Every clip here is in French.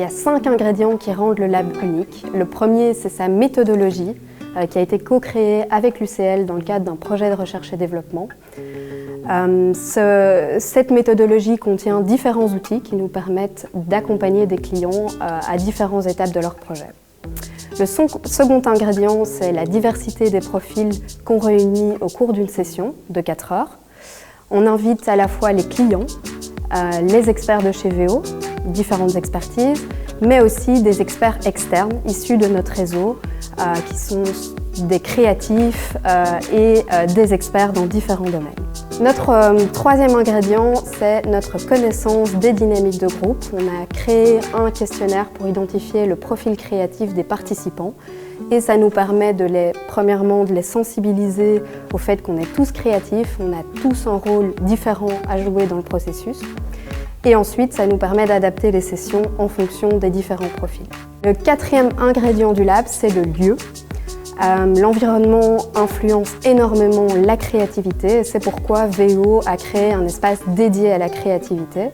y a 5 ingrédients qui rendent le lab unique. Le premier, c'est sa méthodologie, qui a été co-créée avec l'UCL dans le cadre d'un projet de recherche et développement. Cette méthodologie contient différents outils qui nous permettent d'accompagner des clients à différentes étapes de leur projet. Le second ingrédient, c'est la diversité des profils qu'on réunit au cours d'une session de 4 heures. On invite à la fois les clients, les experts de chez VO, différentes expertises, mais aussi des experts externes issus de notre réseau, qui sont des créatifs et des experts dans différents domaines. Notre troisième ingrédient, c'est notre connaissance des dynamiques de groupe. On a créé un questionnaire pour identifier le profil créatif des participants et ça nous permet premièrement de les sensibiliser au fait qu'on est tous créatifs, on a tous un rôle différent à jouer dans le processus. Et ensuite, ça nous permet d'adapter les sessions en fonction des différents profils. Le quatrième ingrédient du lab, c'est le lieu. L'environnement influence énormément la créativité et c'est pourquoi VO a créé un espace dédié à la créativité.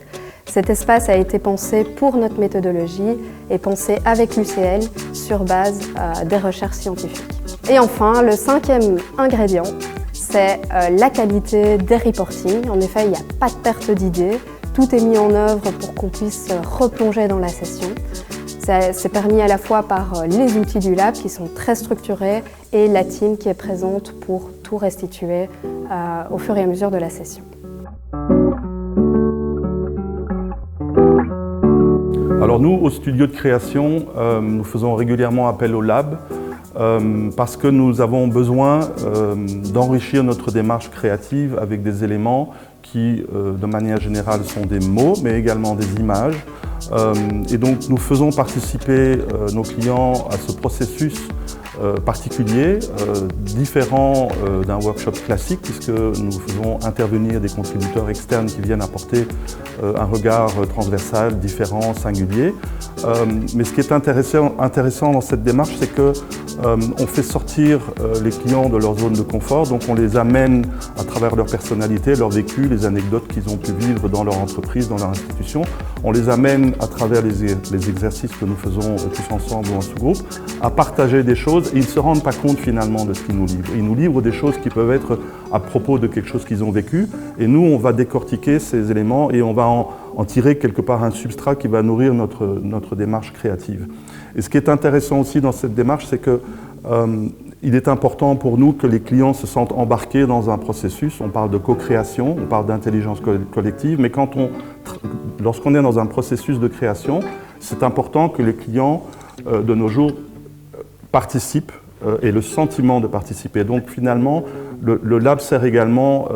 Cet espace a été pensé pour notre méthodologie et pensé avec l'UCL sur base des recherches scientifiques. Et enfin, le cinquième ingrédient, c'est la qualité des reportings. En effet, il n'y a pas de perte d'idées. Tout est mis en œuvre pour qu'on puisse replonger dans la session. C'est permis à la fois par les outils du lab qui sont très structurés et la team qui est présente pour tout restituer au fur et à mesure de la session. Alors nous, au studio de création, nous faisons régulièrement appel au lab parce que nous avons besoin d'enrichir notre démarche créative avec des éléments qui, de manière générale, sont des mots, mais également des images. Et donc, nous faisons participer nos clients à ce processus particulier, différent d'un workshop classique, puisque nous faisons intervenir des contributeurs externes qui viennent apporter un regard transversal, différent, singulier. Mais ce qui est intéressant dans cette démarche, c'est que on fait sortir les clients de leur zone de confort, donc on les amène à travers leur personnalité, leur vécu, les anecdotes qu'ils ont pu vivre dans leur entreprise, dans leur institution. On les amène à travers les exercices que nous faisons tous ensemble ou en sous-groupe, à partager des choses et ils ne se rendent pas compte finalement de ce qu'ils nous livrent. Ils nous livrent des choses qui peuvent être à propos de quelque chose qu'ils ont vécu et nous on va décortiquer ces éléments et on va en tirer quelque part un substrat qui va nourrir notre démarche créative. Et ce qui est intéressant aussi dans cette démarche, c'est que il est important pour nous que les clients se sentent embarqués dans un processus. On parle de co-création, on parle d'intelligence collective, mais lorsqu'on est dans un processus de création, c'est important que les clients de nos jours participent et le sentiment de participer. Donc finalement, le lab sert également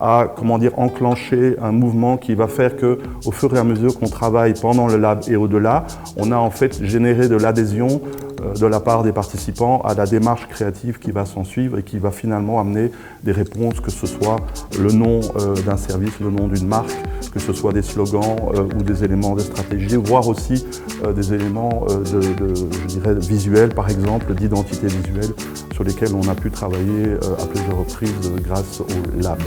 à enclencher un mouvement qui va faire qu'au fur et à mesure qu'on travaille pendant le lab et au-delà, on a en fait généré de l'adhésion de la part des participants à la démarche créative qui va s'en suivre et qui va finalement amener des réponses, que ce soit le nom d'un service, le nom d'une marque, que ce soit des slogans ou des éléments de stratégie, voire aussi des éléments je dirais, visuels, par exemple, d'identité visuelle, sur lesquels on a pu travailler à plusieurs reprises grâce au lab.